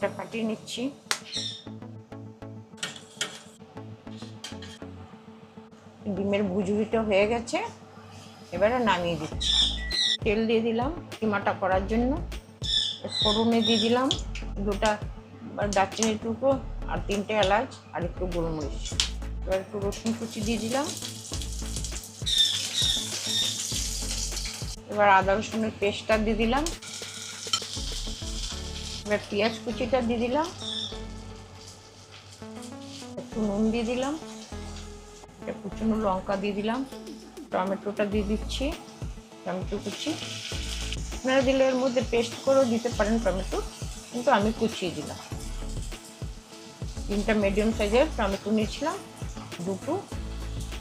ডিমটা ফাটিয়ে নিচ্ছি। ডিমের ভুজুরিটা হয়ে গেছে, এবারে নামিয়ে দিচ্ছি। তেল দিয়ে দিলাম কিমাটা করার জন্য। ফোড়নে দিয়ে দিলাম 2টা দারচিনির টুকরো আর 3টে এলাচ আর একটু গোলমরিচ। এবার একটু রসুন কুচি দিয়ে দিলাম। এবার আদা রসুনের পেস্টটা দিয়ে দিলাম। এবার পেঁয়াজ কুচিটা দিয়ে দিলাম, একটু নুন দিয়ে দিলাম, একটা কুচনো লঙ্কা দিয়ে দিলাম, টমেটোটা দিয়ে দিচ্ছি, টমেটো কুচি। আপনারা দিলে এর মধ্যে পেস্ট করেও দিতে পারেন টমেটো, কিন্তু আমি কুচিয়ে দিলাম। 3টা মিডিয়াম সাইজের টমেটো নিয়েছিলাম, 2টো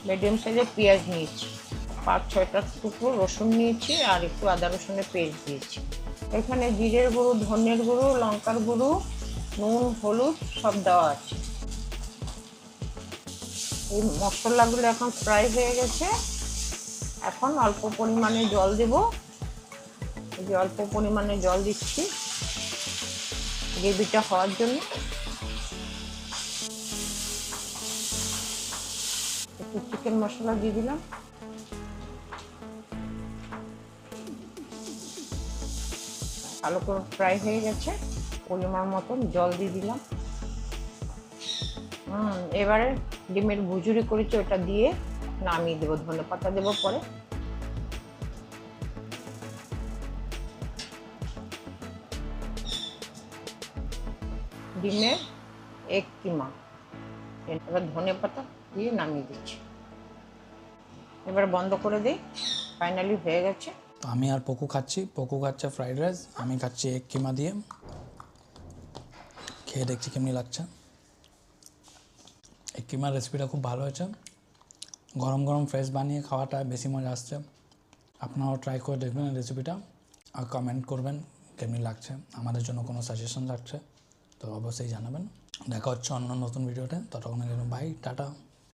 মিডিয়াম সাইজের পেঁয়াজ নিয়েছি, 5-6টা টুকরো রসুন নিয়েছি আর একটু আদা রসুনের পেস্ট দিয়েছি। এখানে জিরের গুঁড়ো, ধনের গুঁড়ো, লঙ্কার গুঁড়ো, নুন, হলুদ সব দেওয়া আছে। এই মশলাগুলো এখন ফ্রাই হয়ে গেছে। এখন অল্প পরিমাণে জল দেব। এই যে অল্প পরিমাণে জল দিচ্ছি গ্রেভিটা হওয়ার জন্য। একটু চিকেন মশলা দিয়ে দিলাম। ভালো করে ফ্রাই হয়ে গেছে, পরিমাণ মতন জল দিয়ে দিলাম। এবারে ডিমের ভুজুরি করেছি ওটা দিয়ে নামিয়ে দেবো, ধনেপাতা দেবো পরে। ডিমের এগ কিমা, এবার ধনেপাতা দিয়ে নামিয়ে দিচ্ছি। এবার বন্ধ করে দিই, ফাইনালি হয়ে গেছে। তো আমি আর পকু খাচ্ছি, পকু খাচ্ছে ফ্রাইড রাইস, আমি খাচ্ছি এগ কিমা দিয়ে। খেয়ে দেখছি কেমনি লাগছে। এগ কিমার রেসিপিটা খুব ভালো হয়েছে, গরম গরম ফ্রেশ বানিয়ে খাওয়াটা বেশি মজা আসছে। আপনারাও ট্রাই করে দেখবেন এই রেসিপিটা আর কমেন্ট করবেন কেমনি লাগছে। আমাদের জন্য কোনো সাজেশন লাগছে তো অবশ্যই জানাবেন। দেখা হচ্ছে অন্য নতুন ভিডিওতে, ততক্ষণের জন্য বাই, টাটা।